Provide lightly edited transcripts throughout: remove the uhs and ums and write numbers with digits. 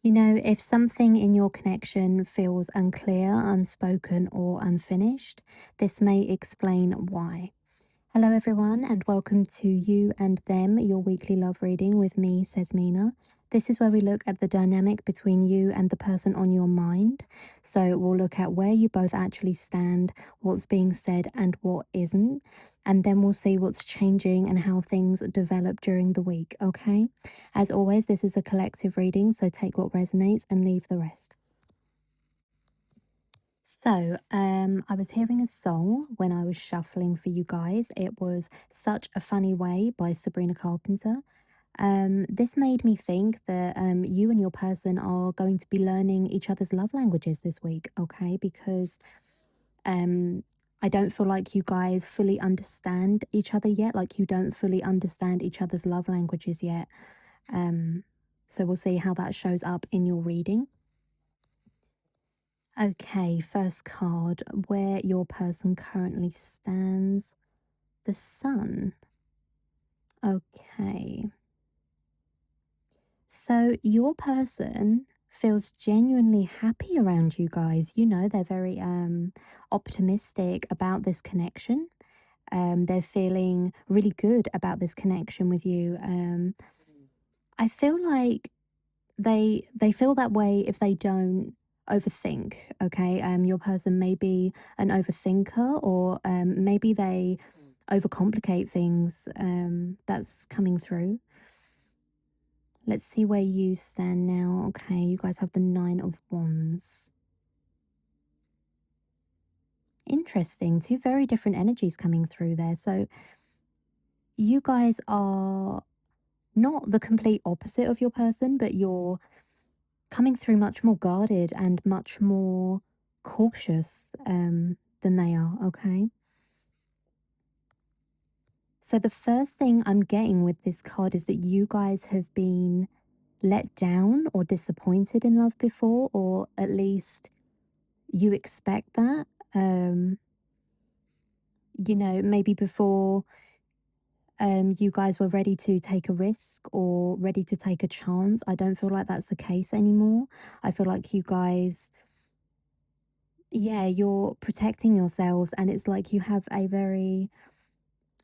If something in your connection feels unclear, unspoken, or unfinished, this may explain why. Hello, everyone, and welcome to You and Them, your weekly love reading with me, Cesmina. This is where we look at the dynamic between you and the person on your mind. So, we'll look at where you both actually stand, what's being said, and what isn't. And then we'll see what's changing and how things develop during the week, okay? As always, this is a collective reading, so take what resonates and leave the rest. I was hearing a song when I was shuffling for you guys. It was Such a Funny Way by Sabrina Carpenter. This made me think that you and your person are going to be learning each other's love languages this week, okay? Because um, I don't feel like you guys fully understand each other yet, like you don't fully understand each other's love languages yet. Um, so we'll see how that shows up in your reading. Okay, first card, where your person currently stands. The sun. Okay. So your person feels genuinely happy around you guys. They're very optimistic about this connection. They're feeling really good about this connection with you. I feel like they feel that way if they don't overthink. Okay, your person may be an overthinker, or maybe they overcomplicate things. That's coming through. Let's see where you stand now. Okay, you guys have the Nine of Wands. Interesting. Two very different energies coming through there. So you guys are not the complete opposite of your person, but you're coming through much more guarded and much more cautious than they are, okay? So, the first thing I'm getting with this card is that you guys have been let down or disappointed in love before, or at least you expect that. Maybe before you guys were ready to take a risk or ready to take a chance. I don't feel like that's the case anymore. I feel like you guys, yeah, you're protecting yourselves, and it's like you have a very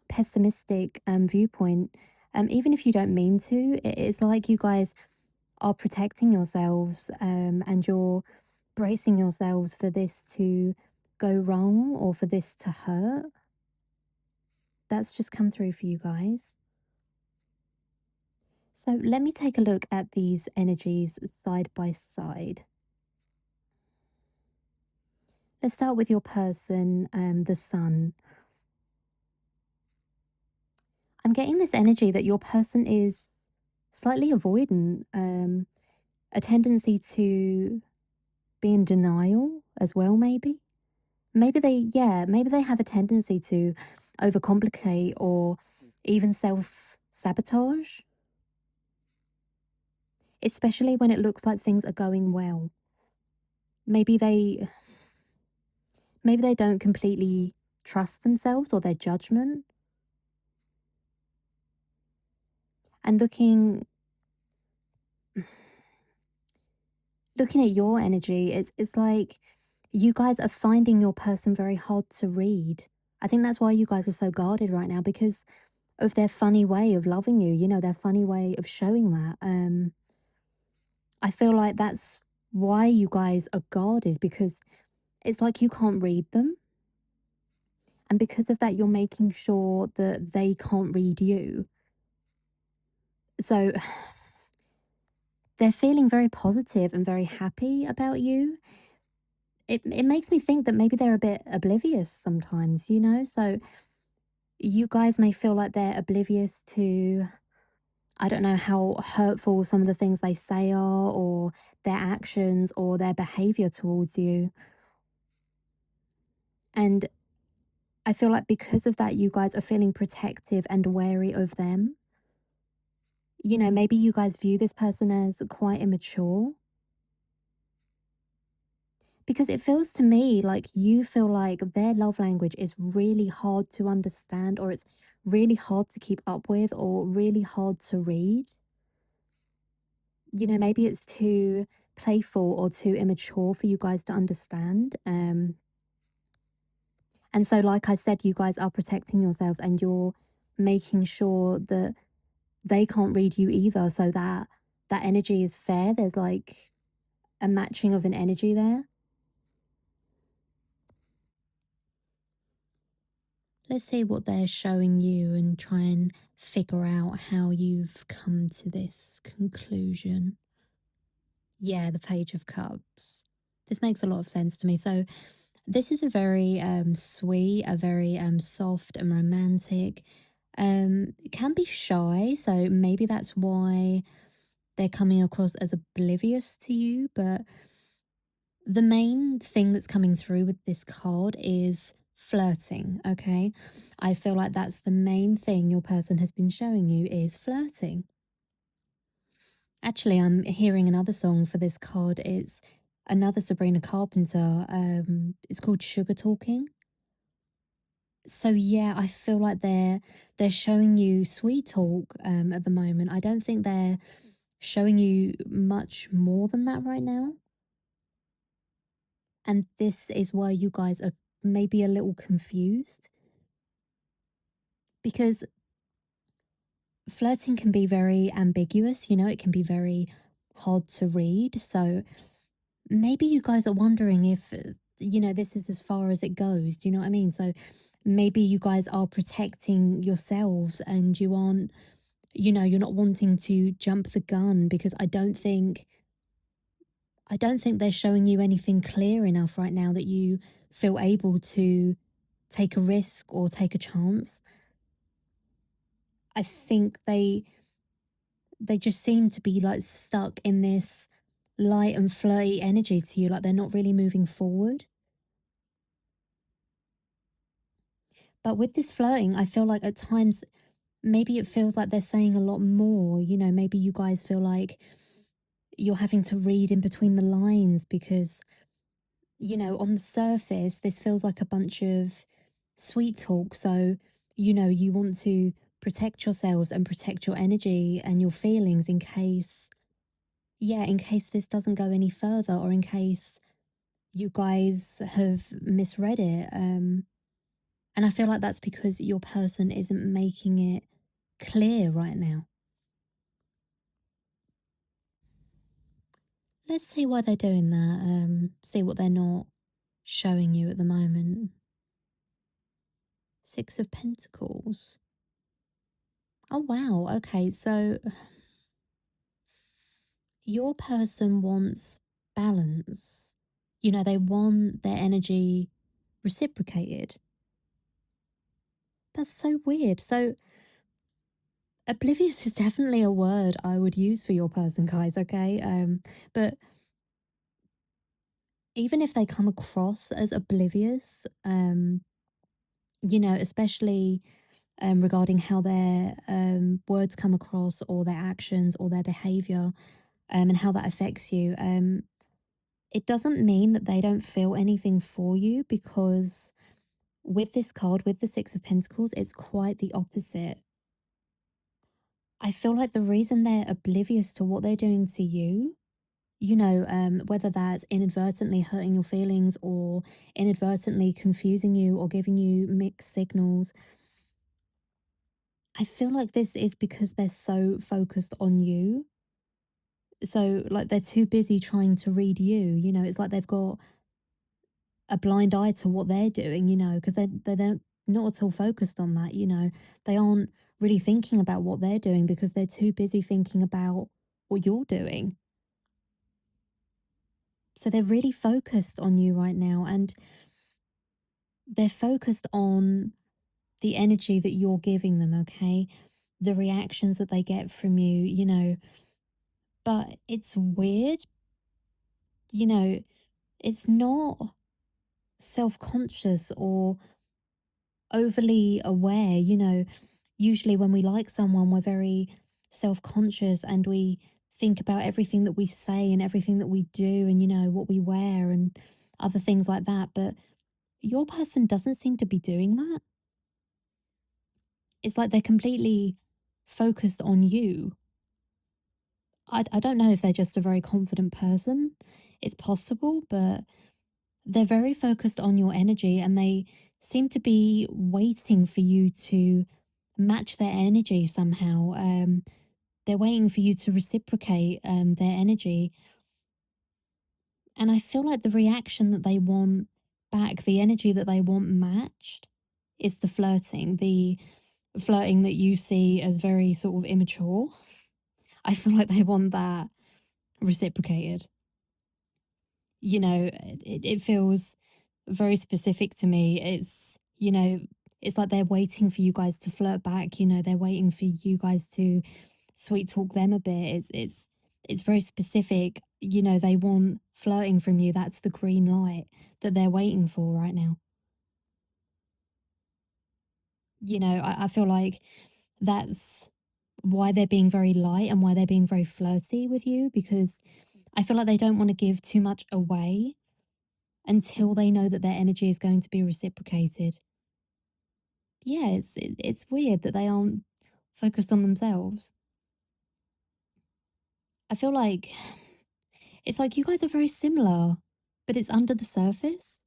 pessimistic viewpoint. Even if you don't mean to, it's like you guys are protecting yourselves, and you're bracing yourselves for this to go wrong or for this to hurt. That's just come through for you guys. So let me take a look at these energies side by side. Let's start with your person, the sun. I'm getting this energy that your person is slightly avoidant, a tendency to be in denial as well, maybe. Maybe they have a tendency to overcomplicate or even self sabotage, especially when it looks like things are going well. Maybe they maybe they don't completely trust themselves or their judgment. And looking at your energy, it's like you guys are finding your person very hard to read. I think that's why you guys are so guarded right now, because of their funny way of loving you, their funny way of showing that. I feel like that's why you guys are guarded, because it's like you can't read them. And because of that, you're making sure that they can't read you. So they're feeling very positive and very happy about you. It makes me think that maybe they're a bit oblivious sometimes, you know? So you guys may feel like they're oblivious to, I don't know, how hurtful some of the things they say are, or their actions, or their behavior towards you. And I feel like because of that, you guys are feeling protective and wary of them. Maybe you guys view this person as quite immature, because it feels to me like you feel like their love language is really hard to understand, or it's really hard to keep up with, or really hard to read. maybe it's too playful or too immature for you guys to understand. And so, like I said, you guys are protecting yourselves and you're making sure that they can't read you either, so that that energy is fair. There's like a matching of an energy there. Let's see what they're showing you and try and figure out how you've come to this conclusion. Yeah, the Page of Cups. This makes a lot of sense to me. So, this is a very sweet, a very soft and romantic. It can be shy, so maybe that's why they're coming across as oblivious to you. But the main thing that's coming through with this card is flirting, okay? I feel like that's the main thing your person has been showing you is flirting. Actually, I'm hearing another song for this card. It's another Sabrina Carpenter. It's called Sugar Talking. So yeah, I feel like they're showing you sweet talk at the moment. I don't think they're showing you much more than that right now. And this is why you guys are maybe a little confused because flirting can be very ambiguous, it can be very hard to read. So maybe you guys are wondering if, this is as far as it goes. Do you know what I mean? So maybe you guys are protecting yourselves and you aren't, you're not wanting to jump the gun because I don't think they're showing you anything clear enough right now that you feel able to take a risk or take a chance. I think they just seem to be like stuck in this light and flirty energy to you, like they're not really moving forward. But with this flirting, I feel like at times maybe it feels like they're saying a lot more. Maybe you guys feel like you're having to read in between the lines because, on the surface, this feels like a bunch of sweet talk. So, you want to protect yourselves and protect your energy and your feelings in case, yeah, in case this doesn't go any further or in case you guys have misread it. And I feel like that's because your person isn't making it clear right now. Let's see why they're doing that. See what they're not showing you at the moment. Six of Pentacles. Oh, wow. Okay. So your person wants balance. They want their energy reciprocated. That's so weird. So oblivious is definitely a word I would use for your person, guys, okay? But even if they come across as oblivious, especially regarding how their words come across or their actions or their behavior and how that affects you, it doesn't mean that they don't feel anything for you because with this card, with the Six of Pentacles, it's quite the opposite. I feel like the reason they're oblivious to what they're doing to you, whether that's inadvertently hurting your feelings or inadvertently confusing you or giving you mixed signals, I feel like this is because they're so focused on you. So, like, they're too busy trying to read you. It's like they've got a blind eye to what they're doing, because they're not at all focused on that. They aren't really thinking about what they're doing because they're too busy thinking about what you're doing. So they're really focused on you right now and they're focused on the energy that you're giving them, okay? The reactions that they get from you, but it's weird, you know, it's not self conscious or overly aware. Usually when we like someone, we're very self conscious and we think about everything that we say and everything that we do and, what we wear and other things like that. But your person doesn't seem to be doing that. It's like they're completely focused on you. I don't know if they're just a very confident person. It's possible, but they're very focused on your energy and they seem to be waiting for you to match their energy somehow. They're waiting for you to reciprocate their energy. And I feel like the reaction that they want back, the energy that they want matched, is the flirting that you see as very sort of immature. I feel like they want that reciprocated. It feels very specific to me. It's like they're waiting for you guys to flirt back. They're waiting for you guys to sweet talk them a bit. It's very specific. They want flirting from you. That's the green light that they're waiting for right now. I feel like that's why they're being very light and why they're being very flirty with you, because I feel like they don't want to give too much away until they know that their energy is going to be reciprocated. Yeah, it's weird that they aren't focused on themselves. I feel like it's like you guys are very similar, but it's under the surface.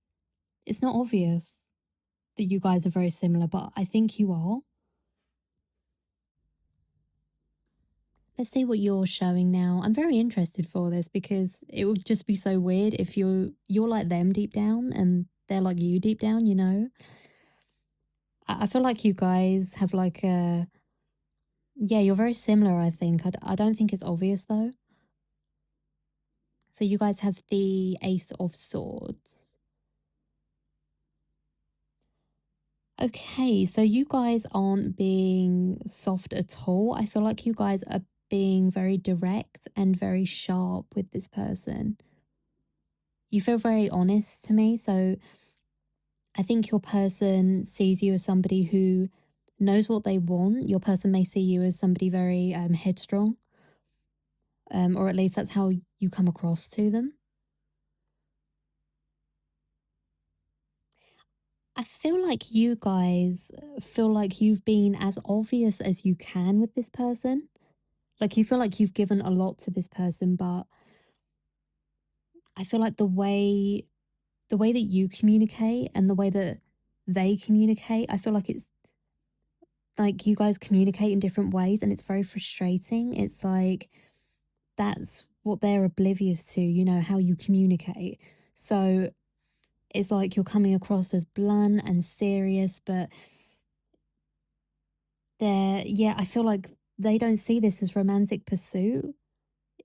It's not obvious that you guys are very similar, but I think you are. Let's see what you're showing now. I'm very interested for this because it would just be so weird if you're like them deep down and they're like you deep down, you know? I feel like you guys have like a yeah, you're very similar, I think. I don't think it's obvious though. So you guys have the Ace of Swords. Okay, so you guys aren't being soft at all. I feel like you guys are being very direct and very sharp with this person. You feel very honest to me. So I think your person sees you as somebody who knows what they want. Your person may see you as somebody very headstrong, or at least that's how you come across to them. I feel like you guys feel like you've been as obvious as you can with this person. Like you feel like you've given a lot to this person, but I feel like the way that you communicate and the way that they communicate, I feel like it's like you guys communicate in different ways and it's very frustrating. It's like that's what they're oblivious to, how you communicate. So it's like you're coming across as blunt and serious, but yeah, I feel like they don't see this as romantic pursuit.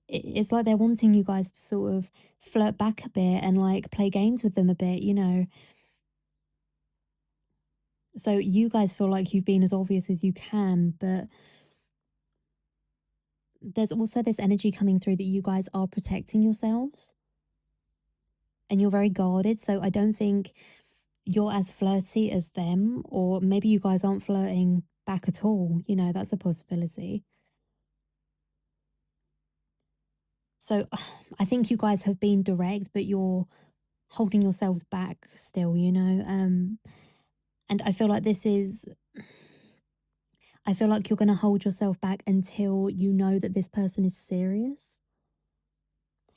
It's like they're wanting you guys to sort of flirt back a bit and like play games with them a bit. So you guys feel like you've been as obvious as you can, but there's also this energy coming through that you guys are protecting yourselves and you're very guarded. So I don't think you're as flirty as them, or maybe you guys aren't flirting back at all. That's a possibility. So I think you guys have been direct, but you're holding yourselves back still. And I feel like you're going to hold yourself back until you know that this person is serious.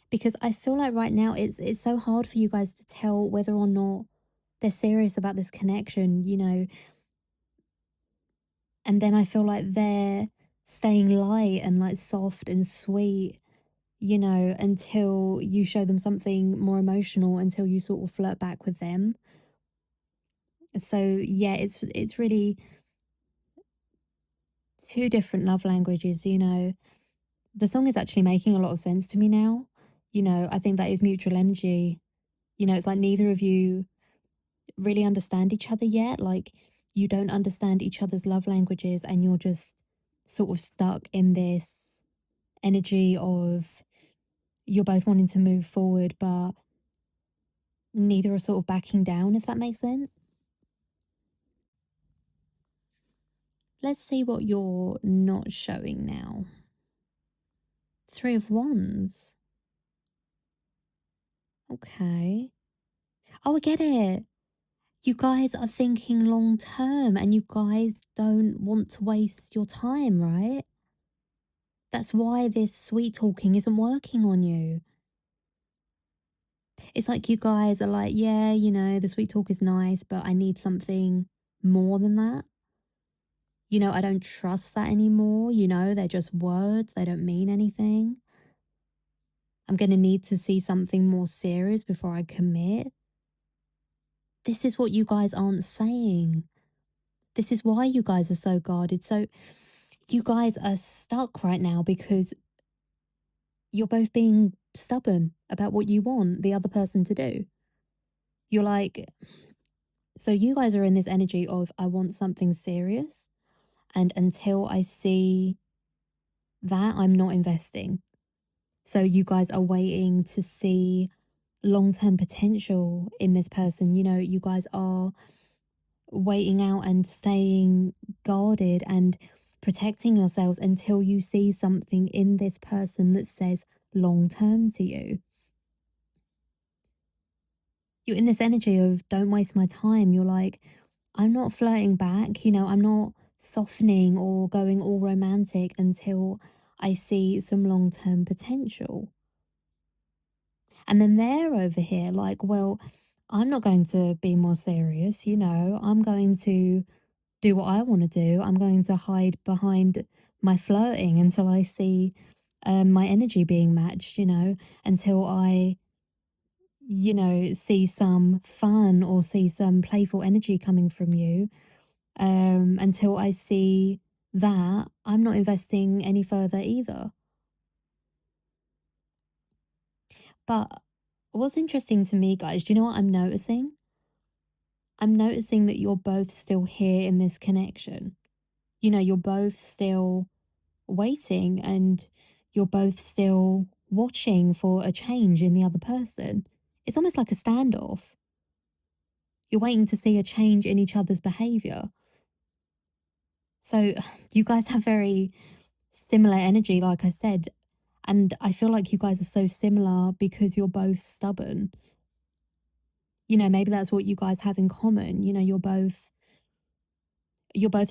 Because I feel like right now it's so hard for you guys to tell whether or not they're serious about this connection. And then I feel like they're staying light and like soft and sweet, until you show them something more emotional, until you sort of flirt back with them. So yeah, it's really two different love languages. The song is actually making a lot of sense to me now. I think that is mutual energy. It's like neither of you really understand each other yet. Like you don't understand each other's love languages and you're just sort of stuck in this energy of you're both wanting to move forward, but neither are sort of backing down, if that makes sense. Let's see what you're not showing now. Three of Wands. Okay. Oh, I get it. You guys are thinking long term and you guys don't want to waste your time, right? That's why this sweet talking isn't working on you. It's like you guys are like, yeah, the sweet talk is nice, but I need something more than that. I don't trust that anymore. They're just words, they don't mean anything. I'm going to need to see something more serious before I commit. This is what you guys aren't saying. This is why you guys are so guarded. So, you guys are stuck right now because you're both being stubborn about what you want the other person to do. You're like, so you guys are in this energy of, I want something serious. And until I see that, I'm not investing. So you guys are waiting to see long term potential in this person. You guys are waiting out and staying guarded and protecting yourselves until you see something in this person that says long term to you. You're in this energy of don't waste my time. You're like, I'm not flirting back, I'm not softening or going all romantic until I see some long term potential. And then they're over here like, well, I'm not going to be more serious, I'm going to do what I want to do. I'm going to hide behind my flirting until I see my energy being matched, until I see some fun or see some playful energy coming from you. Until I see that, I'm not investing any further either. But what's interesting to me, guys, do you know what I'm noticing? I'm noticing that you're both still here in this connection. You're both still waiting and you're both still watching for a change in the other person. It's almost like a standoff. You're waiting to see a change in each other's behavior. So you guys have very similar energy, like I said. And I feel like you guys are so similar because you're both stubborn. Maybe that's what you guys have in common. You're both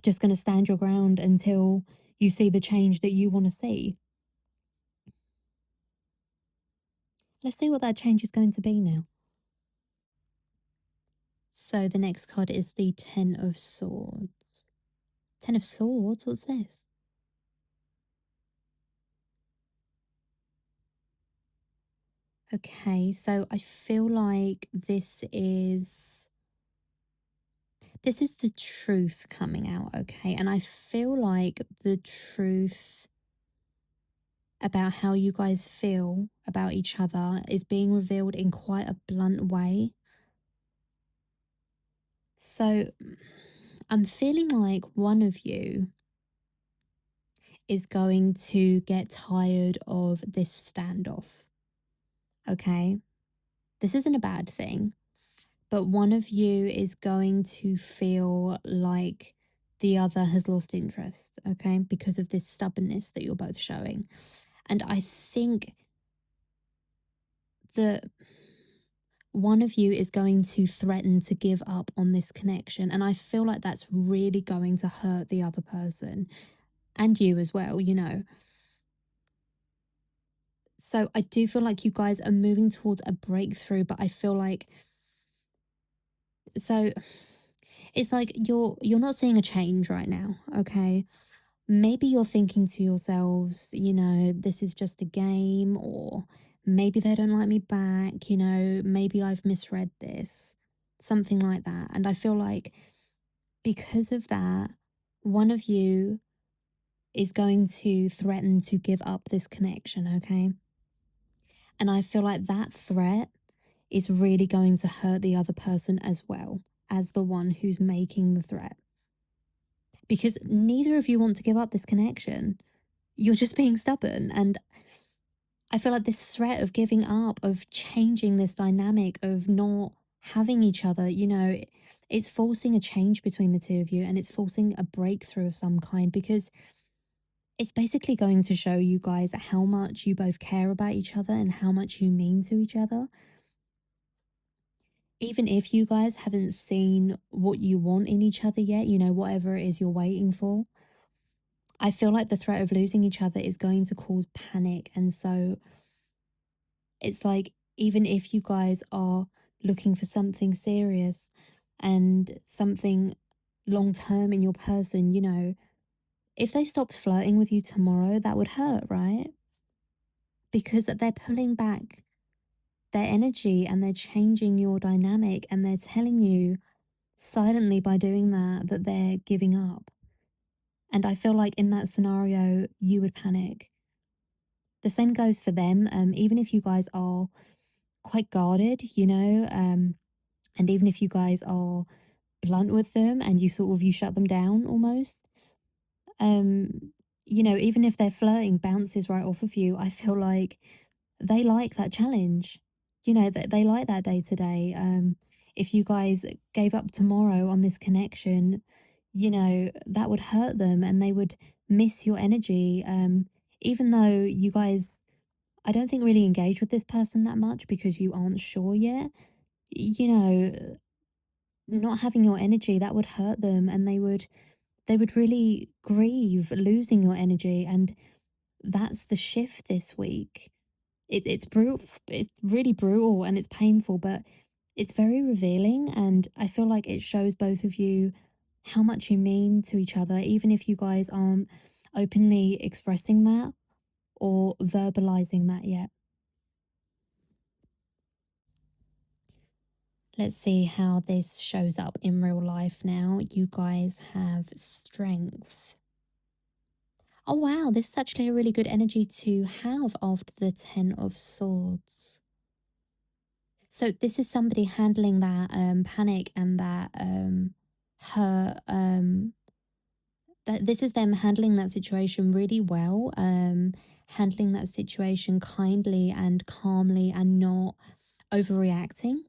just going to stand your ground until you see the change that you want to see. Let's see what that change is going to be now. So the next card is the Ten of Swords. Ten of Swords? What's this? Okay, so I feel like this is the truth coming out, okay? And I feel like the truth about how you guys feel about each other is being revealed in quite a blunt way. So I'm feeling like one of you is going to get tired of this standoff, okay? This isn't a bad thing, but one of you is going to feel like the other has lost interest, okay? Because of this stubbornness that you're both showing. And I think that one of you is going to threaten to give up on this connection. And I feel like that's really going to hurt the other person and you as well. So I do feel like you guys are moving towards a breakthrough, but I feel like so it's like you're not seeing a change right now, okay? Maybe you're thinking to yourselves, this is just a game, or maybe they don't like me back, maybe I've misread this, something like that. And I feel like because of that, one of you is going to threaten to give up this connection, okay? And I feel like that threat is really going to hurt the other person as well as the one who's making the threat. Because neither of you want to give up this connection. You're just being stubborn. And I feel like this threat of giving up, of changing this dynamic, of not having each other, it's forcing a change between the two of you and it's forcing a breakthrough of some kind because it's basically going to show you guys how much you both care about each other and how much you mean to each other. Even if you guys haven't seen what you want in each other yet, whatever it is you're waiting for, I feel like the threat of losing each other is going to cause panic. And so it's like, even if you guys are looking for something serious and something long term in your person, if they stopped flirting with you tomorrow, that would hurt, right? Because they're pulling back their energy and they're changing your dynamic and they're telling you silently by doing that that they're giving up. And I feel like in that scenario, you would panic. The same goes for them. Even if you guys are quite guarded, and even if you guys are blunt with them and you shut them down almost, um, even if their flirting bounces right off of you, I feel like they like that challenge. They like that day to day. If you guys gave up tomorrow on this connection, that would hurt them and they would miss your energy. Even though you guys, I don't think really engage with this person that much because you aren't sure yet, you know, not having your energy, that would hurt them and they would really grieve losing your energy. And that's the shift this week. It's brutal. It's really brutal and it's painful, but it's very revealing. And I feel like it shows both of you how much you mean to each other, even if you guys aren't openly expressing that or verbalizing that yet. Let's see how this shows up in real life now. You guys have strength. Oh, wow. This is actually a really good energy to have after the Ten of Swords. So this is somebody handling that panic and that hurt. That this is them handling that situation really well. Handling that situation kindly and calmly and not overreacting.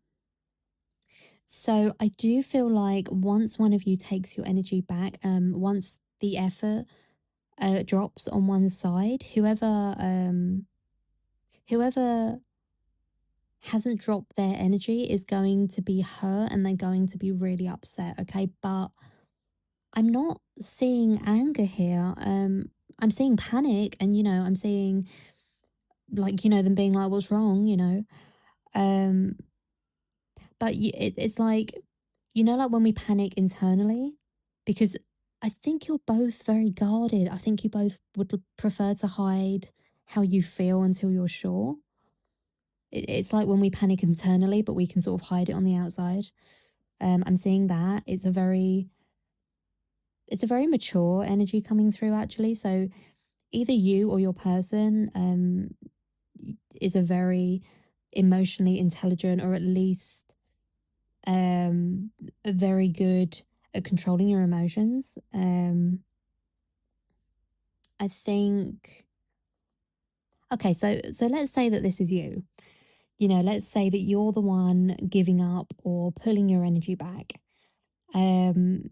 So I do feel like once one of you takes your energy back, once the effort drops on one side, whoever hasn't dropped their energy is going to be hurt and they're going to be really upset, okay? But I'm not seeing anger here. I'm seeing panic and, I'm seeing like, them being like, what's wrong? Um, but it's like, like when we panic internally, because I think you're both very guarded. I think you both would prefer to hide how you feel until you're sure. It's like when we panic internally, but we can sort of hide it on the outside. I'm seeing that it's a very mature energy coming through actually. So either you or your person is a very emotionally intelligent, or at least um, very good at controlling your emotions. I think. Okay, so let's say that this is you. Let's say that you're the one giving up or pulling your energy back. Um,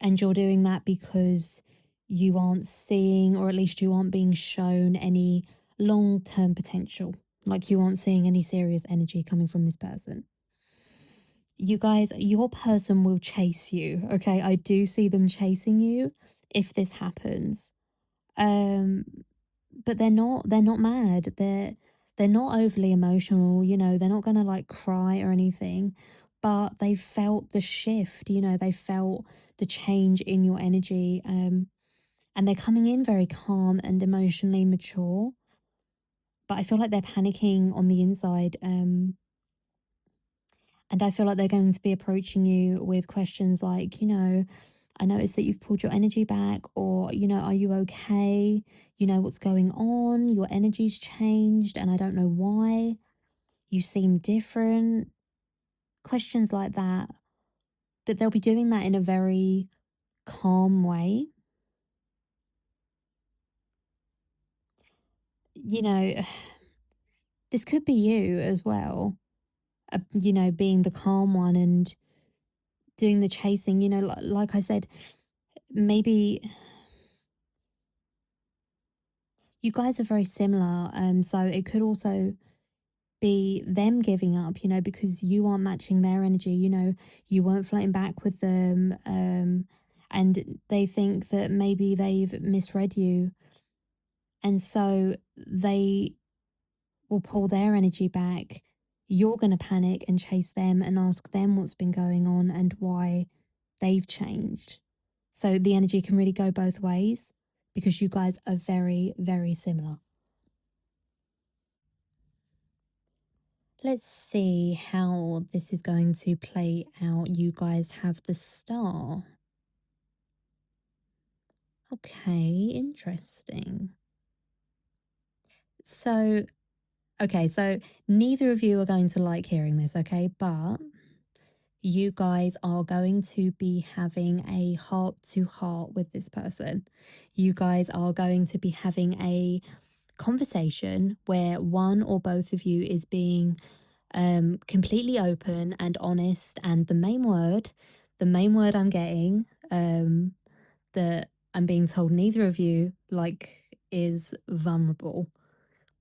and you're doing that because you aren't seeing, or at least you aren't being shown any long term potential. Like you aren't seeing any serious energy coming from this person. You guys, your person will chase you. Okay. I do see them chasing you if this happens. Um, but they're not mad. They're not overly emotional, they're not gonna like cry or anything, but they felt the shift, they felt the change in your energy. And they're coming in very calm and emotionally mature. But I feel like they're panicking on the inside. And I feel like they're going to be approaching you with questions like, I noticed that you've pulled your energy back, or, are you okay? What's going on? Your energy's changed and I don't know why. You seem different. Questions like that. But they'll be doing that in a very calm way. You know, this could be you as well, being the calm one and doing the chasing. Like I said, maybe you guys are very similar. So it could also be them giving up, because you aren't matching their energy, you weren't flirting back with them. and they think that maybe they've misread you. And so they will pull their energy back. You're going to panic and chase them and ask them what's been going on and why they've changed. So the energy can really go both ways because you guys are very, very similar. Let's see how this is going to play out. You guys have the star. Okay, interesting. So, okay, so neither of you are going to like hearing this, okay? But you guys are going to be having a heart to heart with this person. You guys are going to be having a conversation where one or both of you is being completely open and honest. And the main word I'm getting, that I'm being told neither of you like, is vulnerable.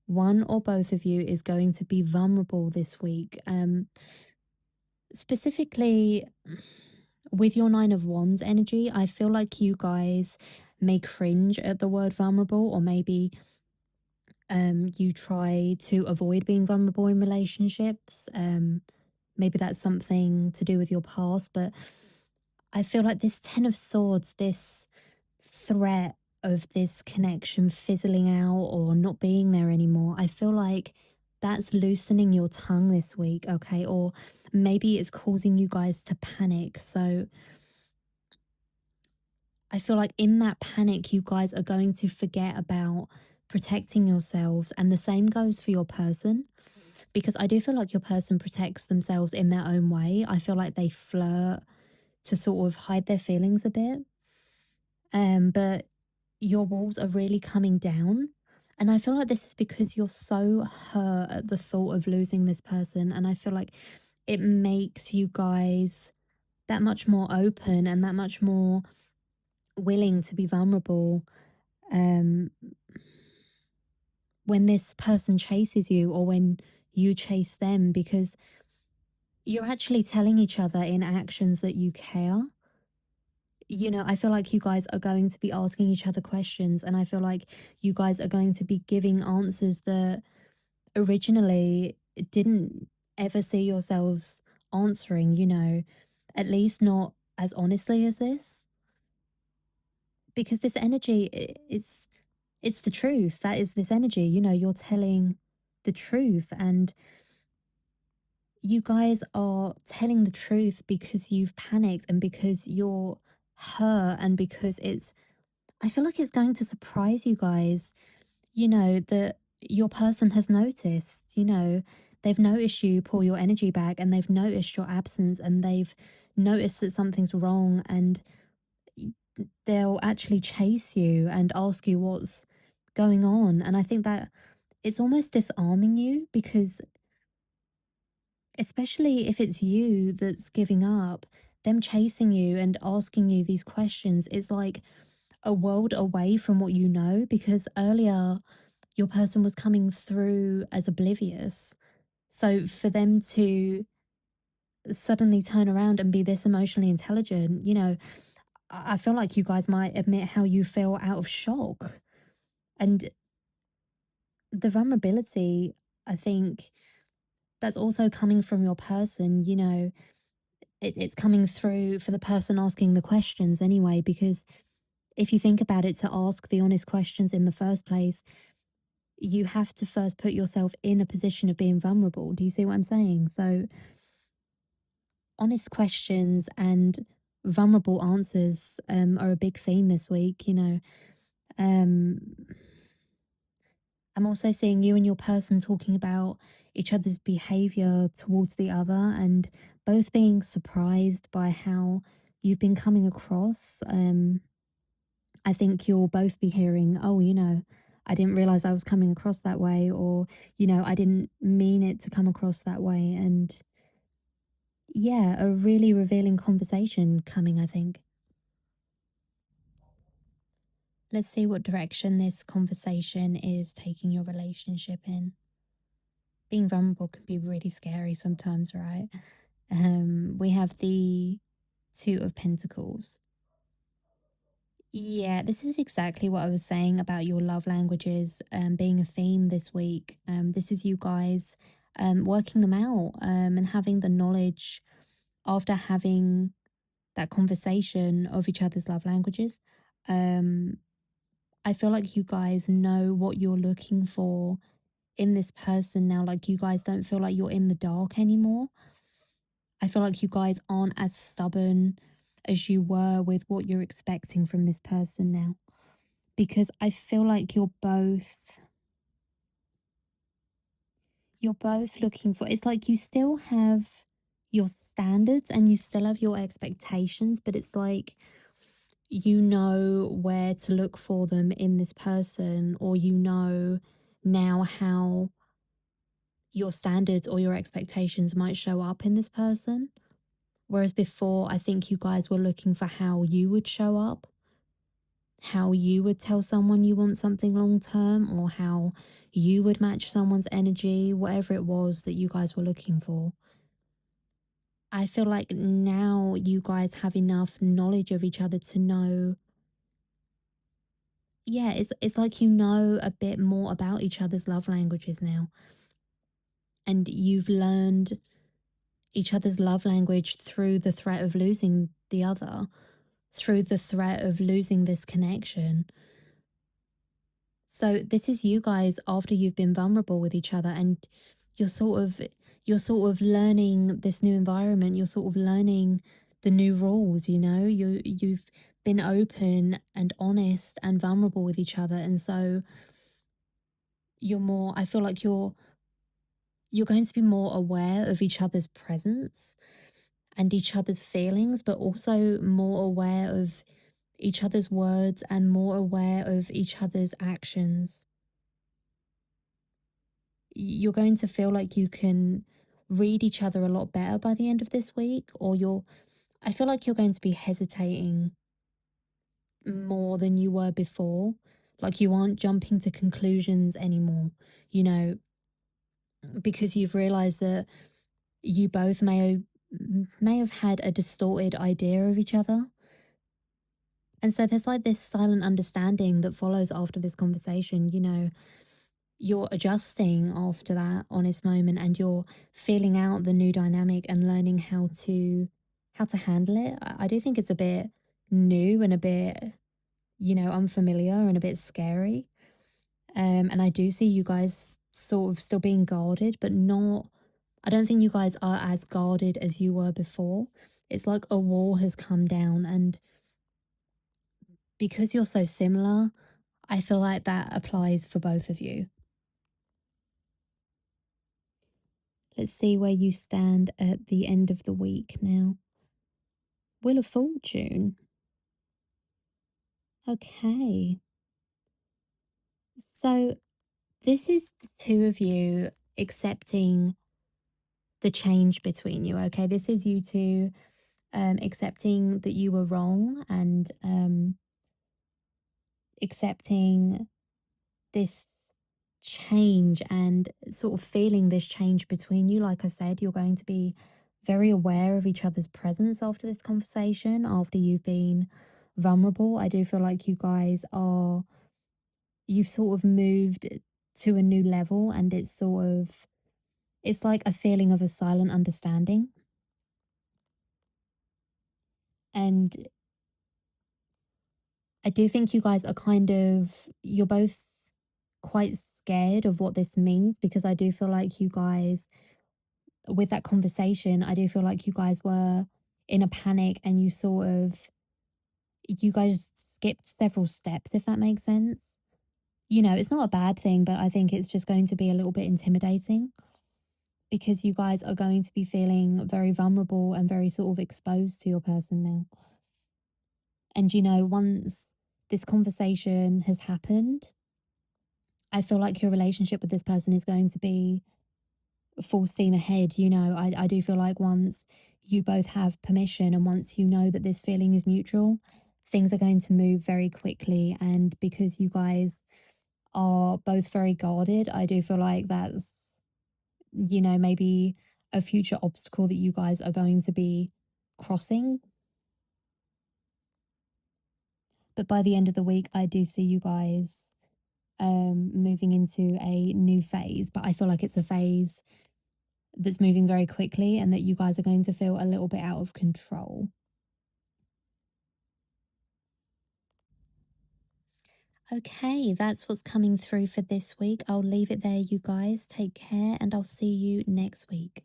One or both of you is going to be vulnerable this week. Specifically, with your Nine of Wands energy, I feel like you guys may cringe at the word vulnerable, or maybe you try to avoid being vulnerable in relationships. Maybe that's something to do with your past, but I feel like this Ten of Swords, this threat of this connection fizzling out or not being there anymore, I feel like that's loosening your tongue this week, okay? Or maybe it's causing you guys to panic. So I feel like in that panic, you guys are going to forget about protecting yourselves. And the same goes for your person, because I do feel like your person protects themselves in their own way. I feel like they flirt to sort of hide their feelings a bit. But your walls are really coming down. And I feel like this is because you're so hurt at the thought of losing this person. And I feel like it makes you guys that much more open and that much more willing to be vulnerable um, when this person chases you or when you chase them, because you're actually telling each other in actions that you care. You know, I feel like you guys are going to be asking each other questions, and I feel like you guys are going to be giving answers that originally didn't ever see yourselves answering, you know, at least not as honestly as this. Because this energy it's the truth. That is this energy, you know, you're telling the truth, and you guys are telling the truth because you've panicked and because you're hurt and because it's I feel like it's going to surprise you guys, you know, that your person has noticed, you know, they've noticed you pull your energy back and they've noticed your absence and they've noticed that something's wrong, and they'll actually chase you and ask you what's going on. And I think that it's almost disarming you, because especially if it's you that's giving up, them chasing you and asking you these questions is like a world away from what you know, because earlier your person was coming through as oblivious. So for them to suddenly turn around and be this emotionally intelligent, you know, I feel like you guys might admit how you feel out of shock. And the vulnerability, I think that's also coming from your person, you know, it's coming through for the person asking the questions anyway, because if you think about it, to ask the honest questions in the first place, you have to first put yourself in a position of being vulnerable. Do you see what I'm saying? So, honest questions and vulnerable answers are a big theme this week, you know. Um, I'm also seeing you and your person talking about each other's behavior towards the other and both being surprised by how you've been coming across. I think you'll both be hearing, oh, you know, I didn't realize I was coming across that way, or, you know, I didn't mean it to come across that way. And yeah, a really revealing conversation coming, I think. Let's see what direction this conversation is taking your relationship in. Being vulnerable can be really scary sometimes, right? We have the Two of Pentacles. Yeah, this is exactly what I was saying about your love languages being a theme this week. This is you guys working them out and having the knowledge after having that conversation of each other's love languages. Um, I feel like you guys know what you're looking for in this person now. Like, you guys don't feel like you're in the dark anymore. I feel like you guys aren't as stubborn as you were with what you're expecting from this person now. Because I feel like you're both looking for, it's like you still have your standards and you still have your expectations, but it's like you know where to look for them in this person, or you know now how your standards or your expectations might show up in this person. Whereas before, I think you guys were looking for how you would show up, how you would tell someone you want something long term, or how you would match someone's energy, whatever it was that you guys were looking for. I feel like now you guys have enough knowledge of each other to know, yeah, it's like you know a bit more about each other's love languages now. And you've learned each other's love language through the threat of losing the other, through the threat of losing this connection. So this is you guys after you've been vulnerable with each other, and you're sort of you're sort of learning this new environment, you're sort of learning the new rules, you know? You've been open and honest and vulnerable with each other, and so you're more, I feel like you're going to be more aware of each other's presence and each other's feelings, but also more aware of each other's words and more aware of each other's actions. You're going to feel like you can read each other a lot better by the end of this week, or I feel like you're going to be hesitating more than you were before. Like, you aren't jumping to conclusions anymore, you know, because you've realized that you both may have had a distorted idea of each other. And so there's like this silent understanding that follows after this conversation, you know. You're adjusting after that honest moment, and you're feeling out the new dynamic and learning how to handle it. I do think it's a bit new and a bit, you know, unfamiliar and a bit scary. And I do see you guys sort of still being guarded, but not, I don't think you guys are as guarded as you were before. It's like a wall has come down, and because you're so similar, I feel like that applies for both of you. Let's see where you stand at the end of the week now. Wheel of Fortune. Okay. So this is the two of you accepting the change between you. Okay. This is you two accepting that you were wrong, and accepting this change and sort of feeling this change between you. Like I said, you're going to be very aware of each other's presence after this conversation, after you've been vulnerable. I do feel like you've sort of moved to a new level, and it's like a feeling of a silent understanding. And I do think you guys are you're both quite scared of what this means, because I do feel like you guys, with that conversation, I do feel like you guys were in a panic, and you guys skipped several steps, if that makes sense. You know, it's not a bad thing, but I think it's just going to be a little bit intimidating, because you guys are going to be feeling very vulnerable and very sort of exposed to your person now. And, you know, once this conversation has happened, I feel like your relationship with this person is going to be full steam ahead. You know, I do feel like once you both have permission, and once you know that this feeling is mutual, things are going to move very quickly. And because you guys are both very guarded, I do feel like that's, you know, maybe a future obstacle that you guys are going to be crossing. But by the end of the week, I do see you guys moving into a new phase. But I feel like it's a phase that's moving very quickly and that you guys are going to feel a little bit out of control. Okay, that's what's coming through for this week. I'll leave it there, you guys. Take care, and I'll see you next week.